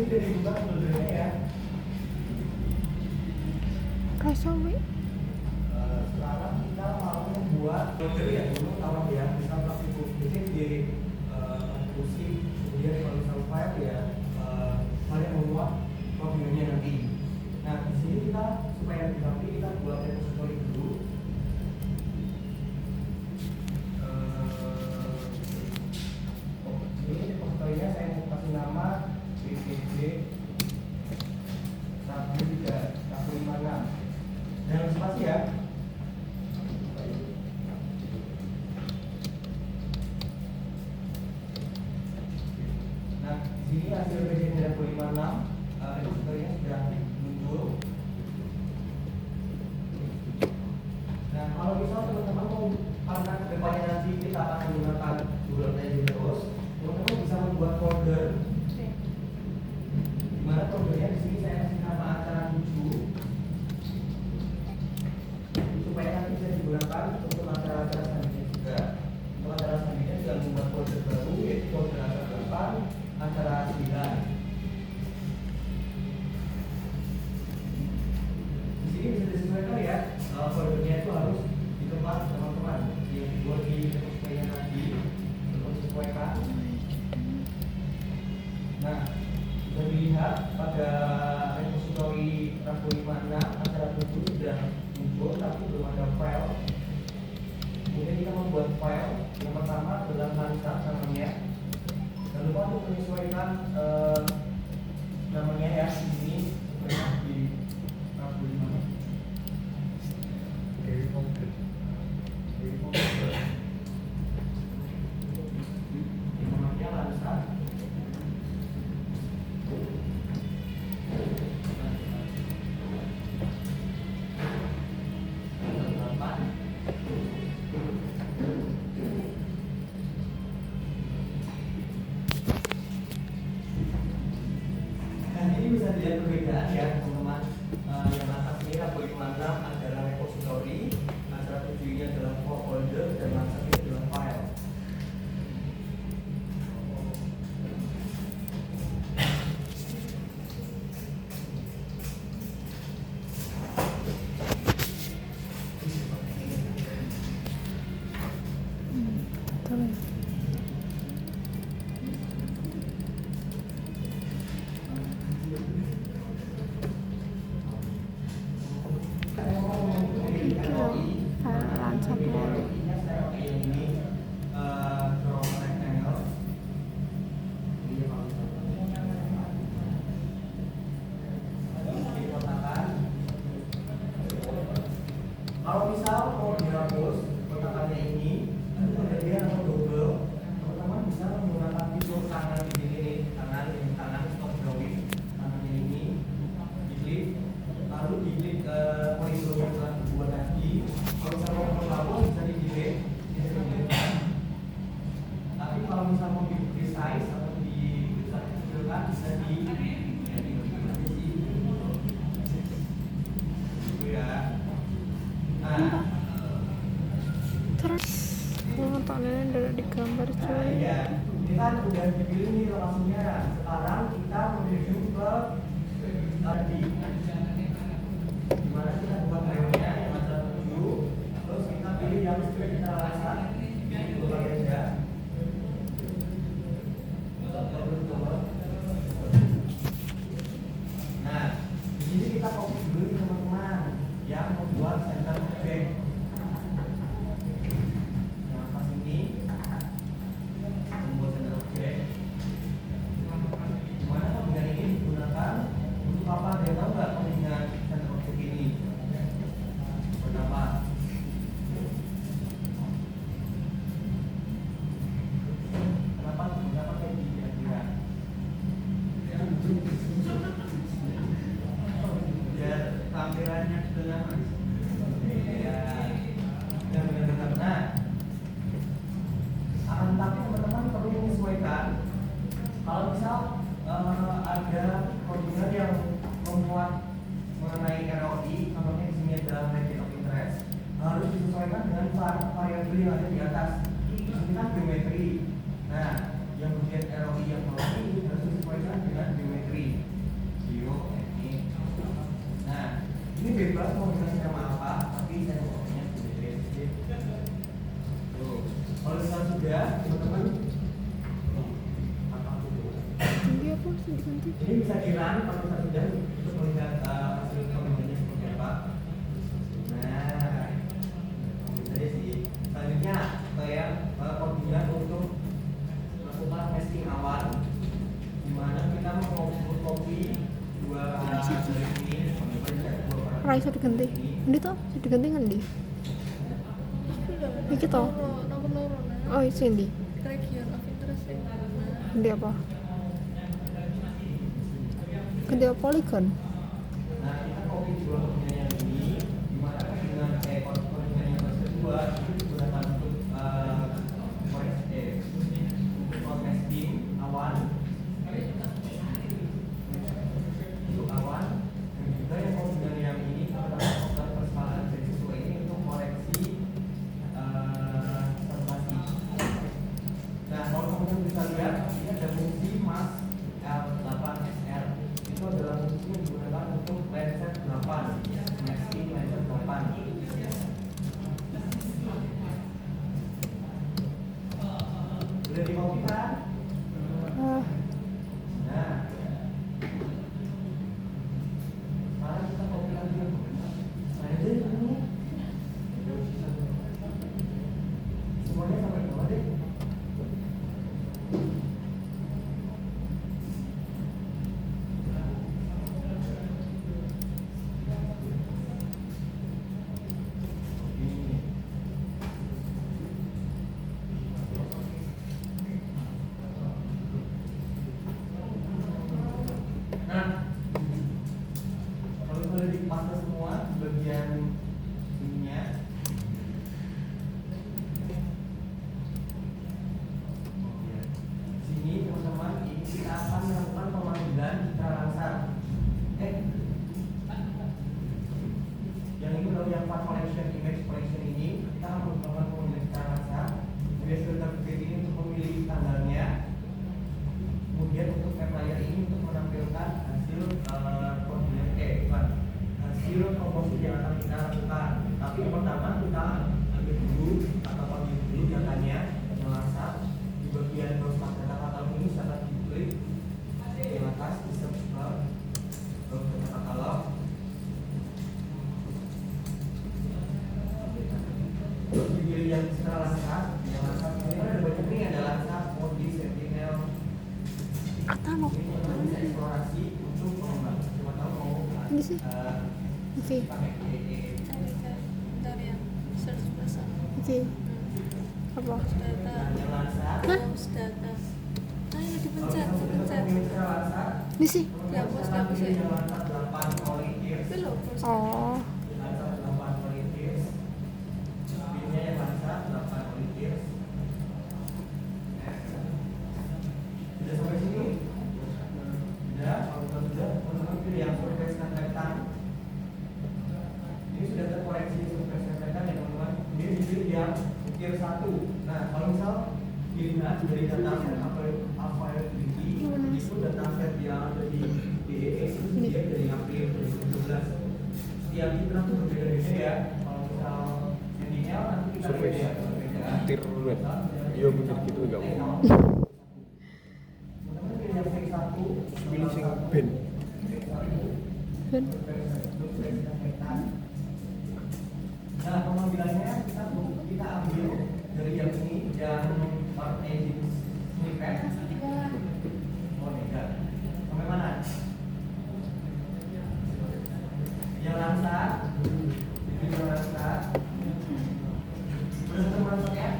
sudah dibuka foldernya ya. Kasawi. Sekarang kita mau membuat folder ya dulu tahu ya, misal ini di kursi, kemudian kalau misal file ya kalian membuat foldernya nanti. Nah di sini kita supaya lebih rapi kita buat repository dulu. Ini repositorynya saya mau kasih nama bpd 1.3.156 dengan spasi ya. Nah di sini hasil bpd 156 repositorynya sudah muncul. Nah kalau misal teman-teman mau, karena kedepannya nanti kita akan menggunakan Google Play terus, teman-teman bisa membuat folder. Dimana foldernya di sini saya kasih nama acara 7 supaya nanti bisa digunakan untuk acara-acara selanjutnya juga. Untuk acara selanjutnya juga membuat folder baru yaitu folder acara 8, acara 9. Di sini bisa disesuaikan ya, foldernya itu harus di tempat teman-teman yang dibuat di repository tadi untuk disesuaikan. Nah, bisa dilihat pada repository Rabu 56 acara 7 sudah muncul tapi belum ada file. Kemudian kita membuat file. Yang pertama adalah lansa namanya. Jangan lupa untuk menyesuaikan namanya ya di sini di Rabu 56. Namanya lansa. Bisa dilihat perbedaan ya teman-teman. Yang atas ini Rabu 56 adalah repository, acara 7 ini adalah folder, dan atas ini adalah file. Kalau misal mau dihapus kotakannya ini, ada dia atau double, teman-teman bisa menggunakan fitur kanan di sini nih, kanan stop drawing, kanannya ini, diklik, lalu diklik polisir yang telah dibuat tadi. Kalau misal mau menghapus bisa di-delete, tapi kalau misal mau di-resize atau dikecilkan bisa di Terus pengetahuan dari digambar coy. Iya, ini kan udah dipilih nih lokasinya. Sekarang kita menuju ke tadi, dimana kita buat filenya yang ada 7. Terus kita pilih yang sudah kita rasa itu aja. Nah, di sini kita fokus dulu nih teman-teman yang membuat center object. Tampilannya sudah tapi teman-teman perlu menyesuaikan. Kalau misal ada konsumen yang membuat mengenai ROI, contohnya di sini adalah region of interest, harus disesuaikan dengan variabel yang ada di atas. Ini kan geometri. Nah, yang bagian ROI yang bawah ini harus disesuaikan dengan geometri. Nah, ini bebas mau dikasih nama apa, tapi saya pokoknya geometri. Tuh, kalau misalnya sudah, teman-teman, Ganti apa sih diganti? ini bisa di-run kalau misalnya sudah untuk melihat hasil kombinasinya seperti apa. Nah, bisa aja sih. Selanjutnya, saya kombinasi untuk melakukan masking awal, di mana kita mau copy dua dari ini, Raisa diganti. Ini tuh bisa diganti kan di? Iki toh. Nomor loro nah. Oh itu di. Region of interest ya. Ganti apa? Ganti apa polygon? Nah, kita copy dua kombinasi yang ini, di mana dengan kombinasi yang kedua itu digunakan untuk masking awan, untuk awan, dan juga yang kombinasi yang ini adalah operan persamaan dari siswa ini untuk koreksi observasi. Nah, kalau teman-teman bisa lihat, ini ada fungsi mas L8SR. Itu adalah fungsi yang digunakan untuk lenset 8, masking lenset 8. Udah di-copy kan? Ah, Nah, sekarang kita copy lagi. Nah, jadi ini semuanya sampai bawah deh. Nah, kalau boleh dipasang semua bagian ininya. Sini teman-teman, ini kita akan melakukan pemanggilan citra langsat. Yang ini adalah yang part collection image collection ini kita akan melakukan pemanggilan citra langsat. Kemudian filter fit ini untuk memilih tanggalnya. Kemudian untuk map layer ini untuk menampilkan hasil hasil komposisi yang akan kita lakukan. Tapi yang pertama kita ambil dulu atau ambil dulu datanya yang langsat di bagian browse data katalog ini sangat diklik di atas di search bar browse data katalog. Terus dipilih yang secara langsat, yang langsat ini ada banyak nih, ada langsat, modi, sentinel. Katalog. Ini teman-teman bisa eksplorasi untuk mengembang. Cuma tahu mau Ini sih. Oke. pakai Bentar ya. Search bahasa. Oke. Apa? Data. yang langsat. Browse data. Ah, ini dipencet. Ini sih. Dihapus ya. Yang langsat 8 volunteers. Itu loh. browse data. Oh. Langsat 8 volunteers. Pinnya yang langsat 8 volunteers. Sudah sampai sini? Sudah, kalau sudah, teman-teman pilih yang survei snapchat. Ini sudah terkoreksi survei snapchat ya teman-teman. Ini dipilih yang tier 1. Nah, kalau misal dilihat dari dataset availability, itu dataset yang ada di DES itu dia dari April 2017. Setiap kita tuh berbeda-beda ya. Kalau misal Sentinel nanti kita Survei beda ya, berbeda. tir web. Iya bener gitu enggak mau. Teman-teman pilih yang tier 1. Pilih sing ben. Ben. Nah, pemanggilannya kita ambil dari yang ini, yang part edit snippet. Oh, tidak. Sampai mana? Yang langsat. Ini yang langsat. Sudah termasuk ya?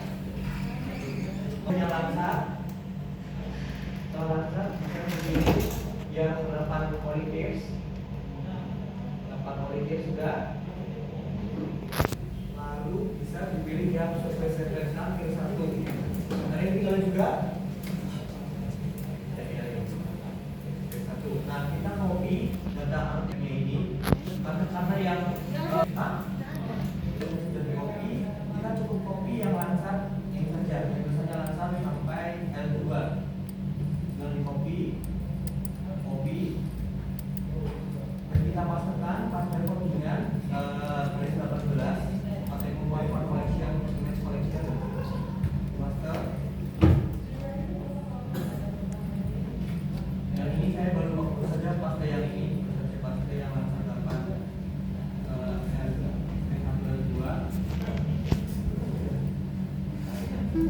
Yang langsat. Kalau langsat, kita memilih yang 8 volunteers. 8 volunteers sudah. Lalu bisa dipilih yang survei sederhana tier 1. Nah, ini tinggal juga. Nah, kita copy data artinya ini karena yang sudah di copy, kita cukup copy yang langsat ini saja, misalnya langsat sampai L2. Tinggal di copy,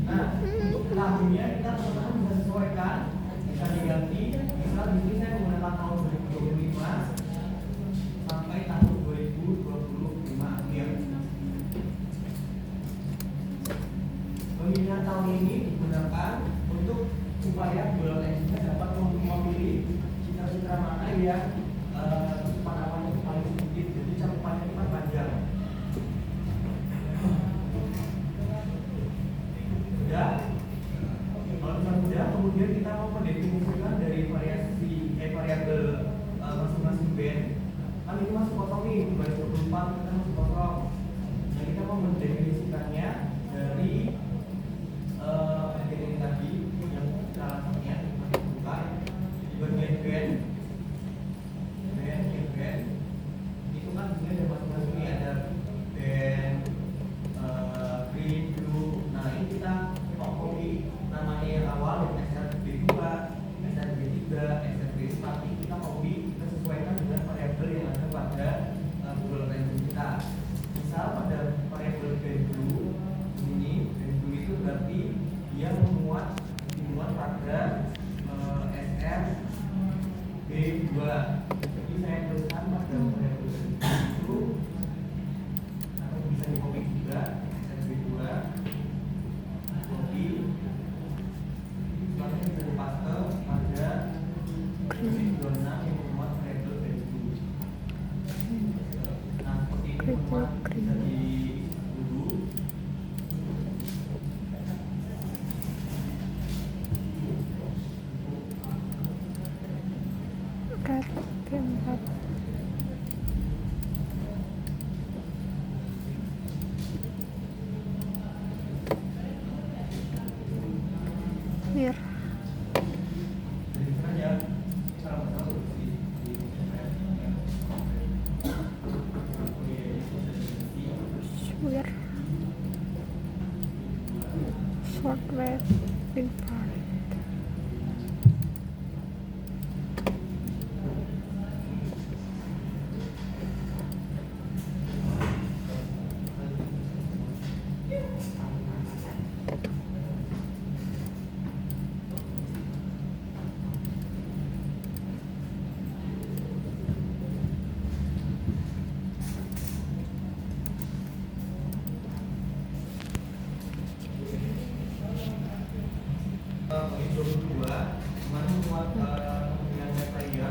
Nah, untuk tahunnya kita teman-teman bisa sesuaikan, bisa diganti. Misal di sini saya menggunakan tahun 2025 sampai tahun 2025 akhir. Pemilihan tahun ini digunakan untuk supaya bulan X dapat memilih citra-citra mana yang cakupannya itu paling sedikit, jadi cakupannya itu kan panjang. Sudah, kalau misalnya sudah, kemudian kita mau mendefinisikan dari variabel masing-masing band. Kan ini masih kosong nih, baris 24 kita masih kosong. Nah, kita mau mendefinisikannya dari ini tadi yang caranya masih buka di bagian band itu kan sebenarnya ada masing-masing ini ada band green, blue. Nah, ini kita copy namanya yang awal yang SRB2, SRB3, SRB4. Kita copy, kita sesuaikan dengan variabel yang ada pada Google Range kita. Misal pada variabel band blue ini, band blue itu berarti dia dimuat pada SRB2. Jadi saya tuliskan pada variabel itu atau bisa di copy juga SRB2 copy, selanjutnya bisa dipaste pada zona yang memuat variabel value. Nah, seperti ini teman-teman bisa dulu. red 4 clear. Jadi saja sama-sama Sure. Short wave infrared. ini 22 mana muat yang saya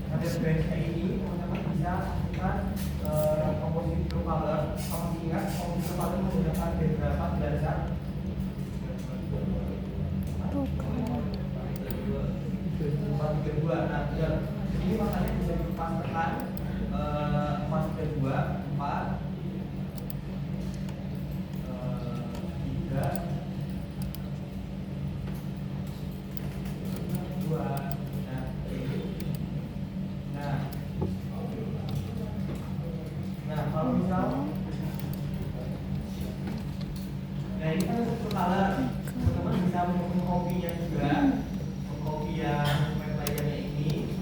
ada band ini teman-teman bisa lakukan komposisi blue color. Kalau ingat komposisi blue color menggunakan beberapa belajar kedua. Nah, ini makanya bisa dipastikan 4 Nah, kalau misal ini kan satu color, teman-teman bisa mengkopinya juga, mengkopi yang layarnya ini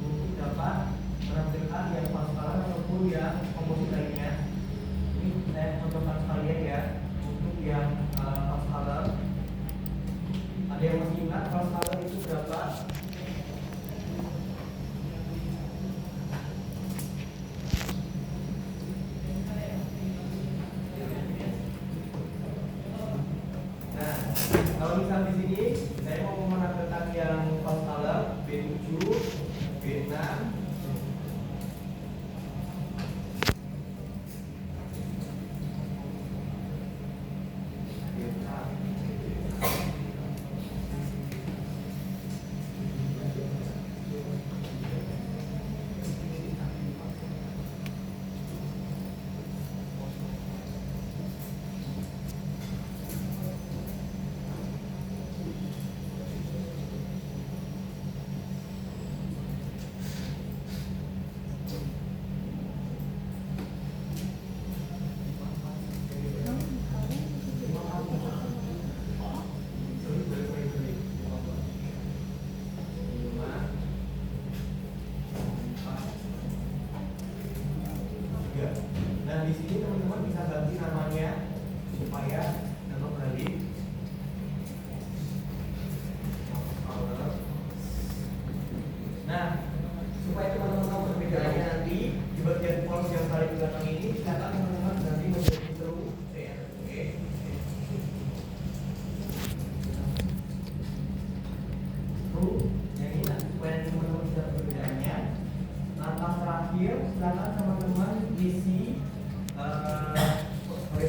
untuk dapat menampilkan yang pas color ataupun yang komposisi lainnya. Ini saya contohkan sekalian ya untuk yang pas color. Ada yang masih ingat pas color itu berapa? Kalau misal di sini saya mau menampilkan yang pas color B7, B6,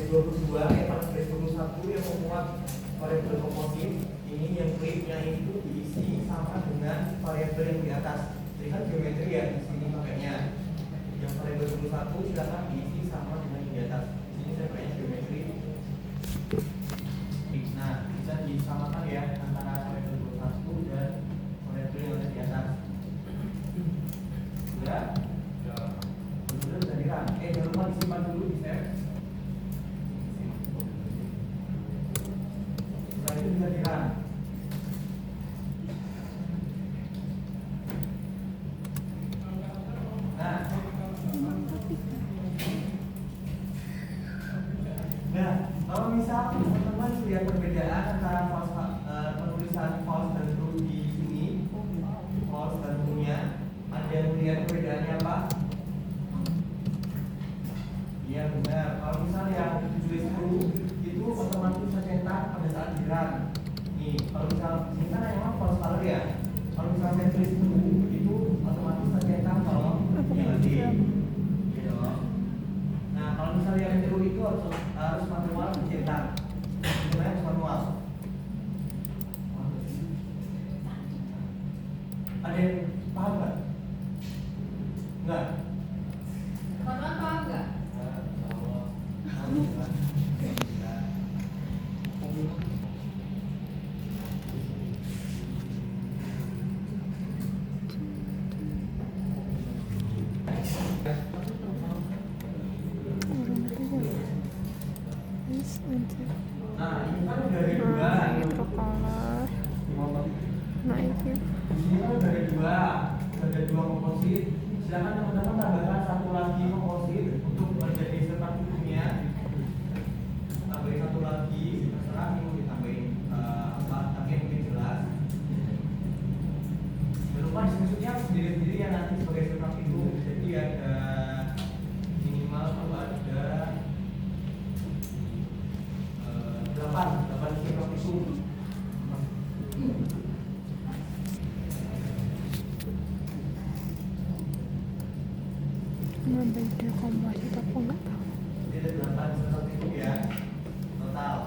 22 pada baris 21 yang memuat variabel komposit. Ini yang kliknya itu diisi sama dengan variabel yang di atas. Jadi kan geometri ya di sini pakainya. Yang variabel 21 silakan diisi sama dengan yang di atas. Di sini saya pakainya geometri. Nah, bisa disamakan ya antara variabel 21 dan variabel yang ada di atas. Sudah? Sudah bisa dirang. Jangan lupa disimpan dulu di save. Setelah itu bisa dirang. Nah, kalau misal teman-teman lihat perbedaan antara penulisan false dan true di sini, false dan true-nya, ada yang melihat perbedaannya apa? Iya benar. Kalau misal yang tulis true itu otomatis tercetak pada saat dirun. Nih, kalau misal ini kan memang false color ya. Kalau misal saya tulis true itu otomatis tercetak kalau yang di gitu. Nah, kalau misalnya yang true itu harus manual dicetak. Sebenarnya harus manual. Ada yang paham nggak? Nggak. Kapan paham nggak? Nah, ini kan udah ada dua. Itu color. Nah itu. Di sini kan udah ada dua komposit. Silakan teman-teman tambahkan satu lagi komposit untuk menjadi serta hukumnya. Tambahin satu lagi, terserah ini mau ditambahin apa? Tapi yang mungkin jelas. Jangan lupa disebutnya sendiri-sendiri ya nanti sebagai serta itu. Jadi ada minimal kalau ada 8 serta itu. Beda komposit aku nggak tahu. Jadi ada 8 seperti itu ya total.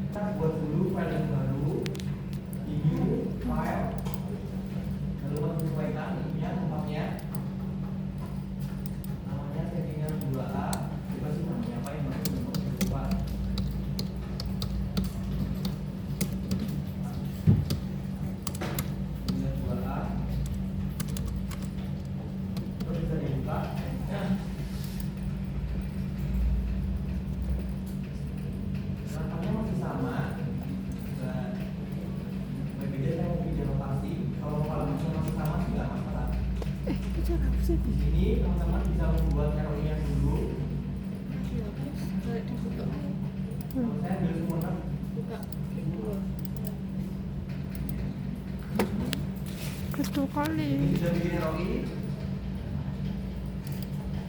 Kita buat dulu file yang baru, new file, lalu menyesuaikan ininya tempatnya. Namanya settingan 2A. Kita sih namanya apa yang baru lupa. Settingan 2A. Terus bisa dibuka. Langkahnya masih sama. Berbeda saya mau pindah lokasi. Kalau masih sama sih nggak masalah. Itu cara apa sih? Di sini teman-teman bisa membuat ROI-nya dulu. Kalau saya ambil semua Kedua kali. bisa bikin ROI.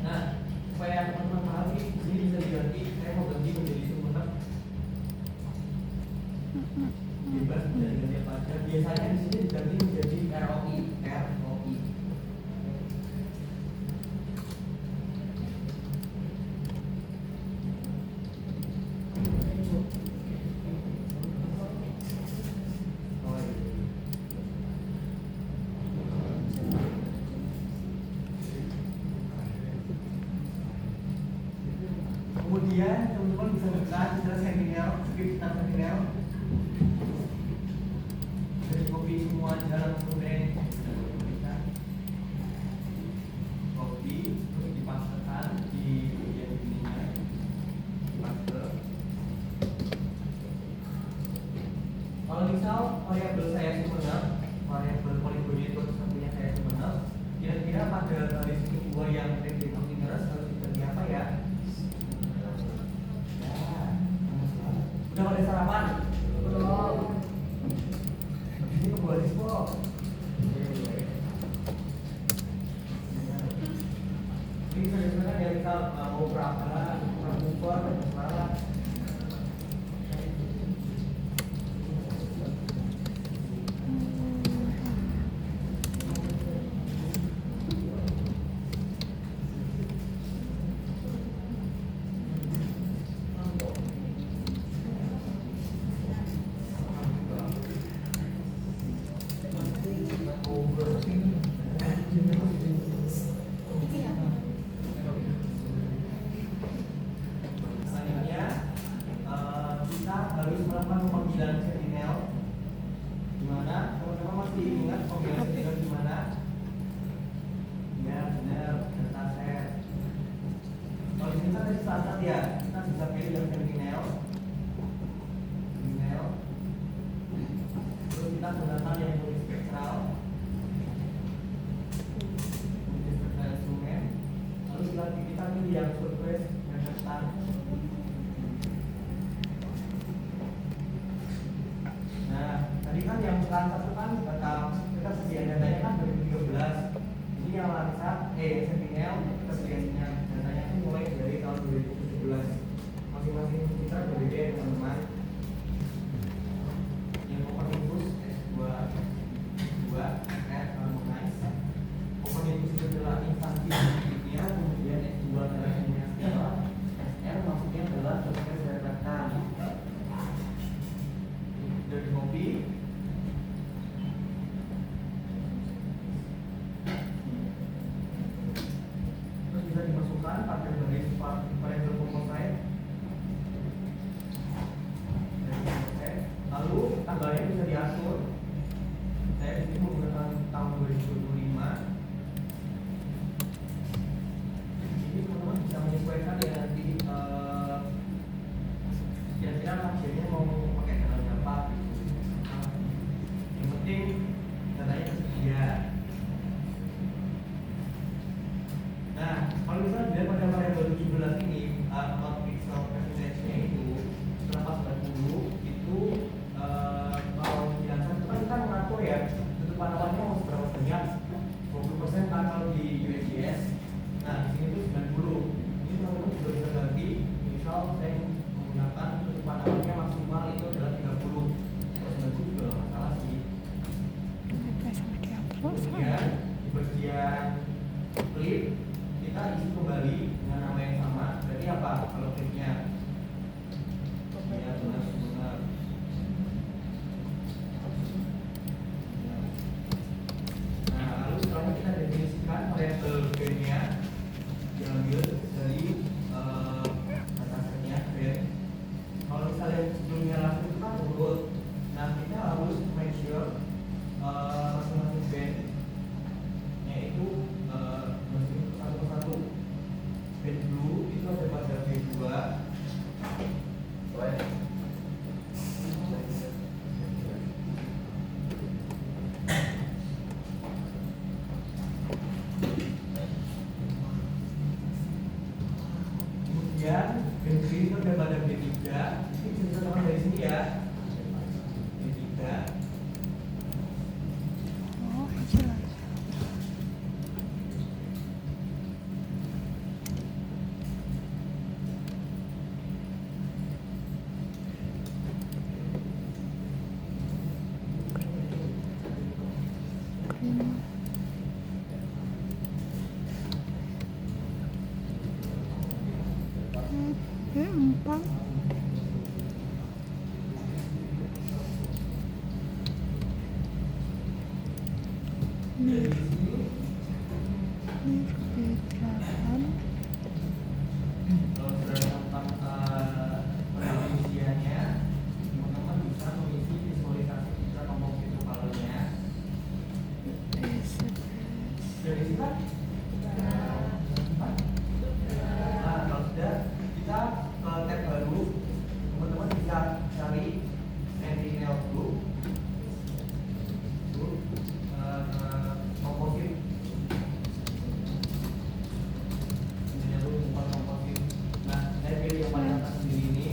Nah, supaya teman-teman paham nih, di sini bisa diganti. Saya mau ganti menjadi sumber bebas dari ganti apa aja. Biasanya di sini diganti menjadi ROI. Oh, iya. Kemudian teman-teman bisa buka misalnya Sentinel, script tentang Sentinel. Bisa copy semua di dalam kemudian bisa copy terus dipastekan di bagian ininya, dipaste. Kalau misal variabel saya benar, variabel poligonnya itu sepertinya saya benar, kira-kira pada garis kedua yang degree continuous harus diganti apa ya? Udah pada sarapan? Belum. Ini kebuat dispo. Ini sebenarnya dia misal mau berapa, berapa. harus melakukan pemanggilan sentinel. Gimana? Teman-teman masih ingat pemanggilan sentinel gimana? Ya benar, data set. Kalau di sini kan ada standar ya, kita bisa pilih yang sentinel. Sentinel. Terus kita gunakan yang multispektral. Multispektral instrumen. Lalu kita pilih yang surface reflectan. Nah, tadi kan yang peran satu kan data kita sedia datanya kan 2013. Ini yang Landsat, Sentinel kita sedianya datanya itu mulai dari tahun 2017. Masing-masing kita berbeda ya teman-teman. Yang Copernicus S2, Harmonize. Copernicus itu adalah instansi berikutnya, kemudian S2 adalah SR. SR maksudnya adalah surface reflectan. Sudah di copy. Terus bisa dimasukkan pada baris variabel composite. Lalu tanggalnya bisa diatur. Saya di sini menggunakan tahun 2025. Ini teman-teman bisa menyesuaikan ya nanti kira-kira hasilnya mau pakai tanggal berapa. Yang penting datanya tersedia. Nah, kalau misalnya dilihat pada variabel 17 ini, not pixel percentage-nya itu berapa 90 itu kalau dijelaskan itu kan kita mengatur ya tutupan awannya mau seberapa banyak 20% kan kalau di USGS. Nah, di sini itu 90. Ini teman-teman juga bisa ganti. Misal saya menggunakan tutupan awannya maksimal itu adalah 30. Kalau 90 juga nggak masalah sih. Kemudian di bagian flip kita isi kembali dengan nama yang sama. Berarti apa kalau flipnya? Ya benar. Nah, lalu setelah kita definisikan variabel b-nya diambil dari datasetnya ben. Kalau misalnya sebelumnya langsung itu kan urut. Nah, kita harus make sure masing-masing ben yaitu satu persatu. Band blue itu ada pada B2. Kemudian band green itu ada pada B3. Ini bisa teman dari sini ya. B3. Oh, jelas. Empat. Dari sini B8. kalau sudah tentang penelitiannya, teman-teman bisa mengisi visualisasi citra komposisi kolomnya. B11. Dari sini kan? Nah, kalau sudah kita ke tab baru, teman-teman bisa cari Sentinel Group, komposit. Sentinel Group bukan komposit. Nah, saya pilih yang paling atas sendiri ini.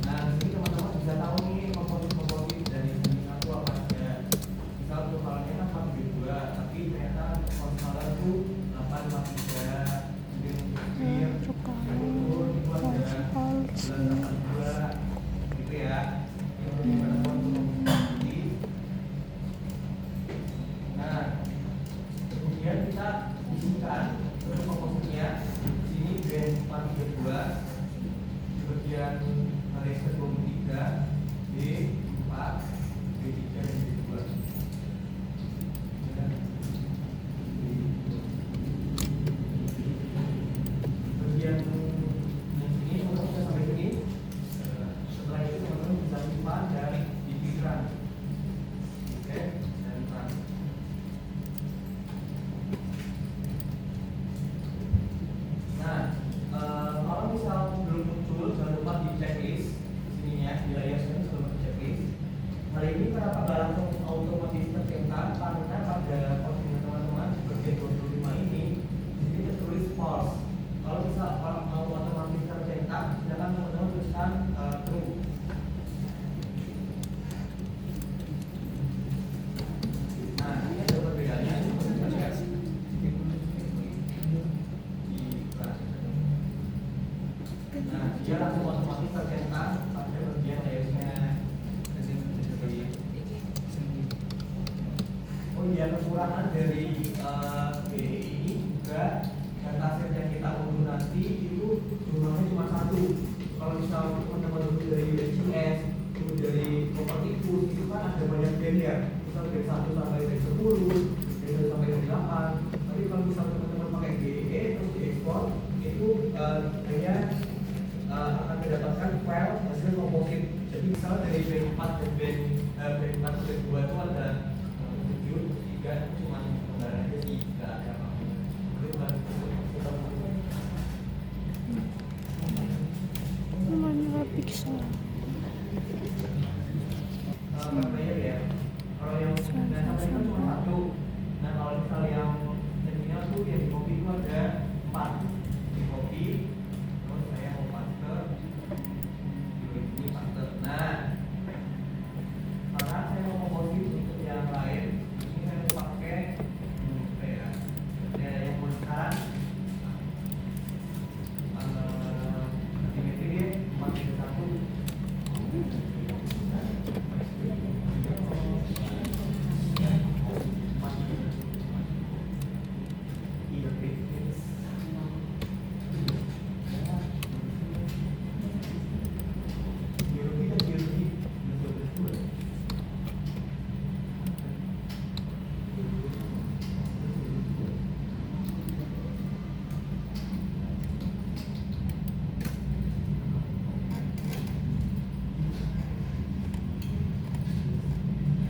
Nah, di sini teman-teman bisa tahu nih komposit dari sini aku apa aja. Misal totalnya kan 42, tapi ternyata konsoler itu 853. Kemudian turun itu ada 982 gitu ya. Nah, kemudian kita isikan untuk kompositnya. nggak langsung otomatis tercetak karena pada postingan teman-teman di bagian 25 ini ini tertulis false. Kalau mau otomatis tercetak, silakan teman-teman tuliskan true. Nah, ini ada perbedaannya. Nah, dia langsung otomatis tercetak pada bagian layarnya. Oh iya, kekurangan dari BE ini juga data set yang kita unduh nanti itu jumlahnya cuma satu. Kalau misal teman-teman unduh dari USGS, unduh dari Copernicus, itu kan ada banyak band ya. Misal dari 1 sampai dari 10, dari 1 sampai dari 8. Tapi kalau misal teman-teman pakai BE terus diekspor, itu hanya akan mendapatkan file hasil komposit. Jadi misalnya dari band 4 dan band 4 dan 2 itu ada 7, 3 cuma gambar aja sih, nggak ada apa-apa. Itu bukan namanya pixel. player ya. Kalau yang sampai itu cuma satu. Nah kalau misal yang jadinya tuh yang di copy itu ada 4 di copy. Terus saya mau paste, ini paste. Nah, karena saya mau komposit untuk yang lain, ini saya mau pakai apa ya? Yang mau sekarang simetri dia 4:1.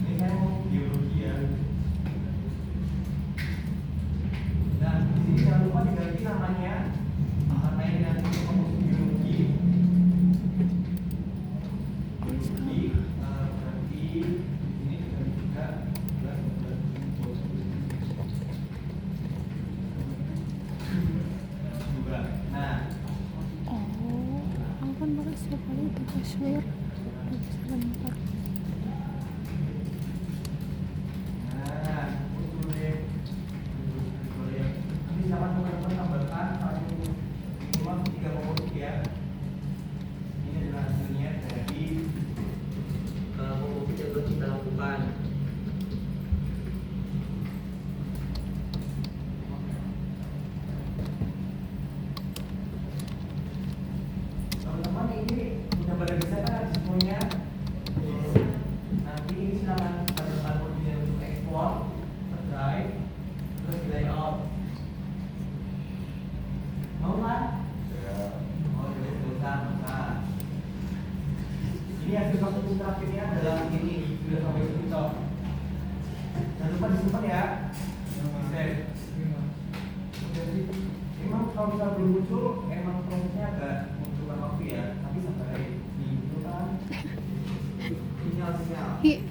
Ini saya mau biologi ya. Nah, di sini jangan lupa diganti namanya. Karena ini nanti komposit biologi. Biologi berarti di sini diganti juga 11 juga. Nah, Oh, aku kan pakai setiap kali itu password udah bisa lempar. nah, usulnya nanti silakan teman-teman tambahkan minimal 3 komposit ya. Ini adalah hasilnya dari komposit yang telah kita lakukan. Teman-teman ini udah pada bisa kan semuanya? Nanti ini silakan tambahkan modulnya untuk ekspor, drive, terus di layout. Mau kan? Oh, jadi usah. Ini hasil komposit terakhirnya adalah ini, sudah sampai sini toh. Jangan lupa disimpan ya. Save. Jadi, emang kalau misal belum muncul, emang prosesnya agak membutuhkan waktu ya. Tapi sampai di itu kan sinyal. Ih,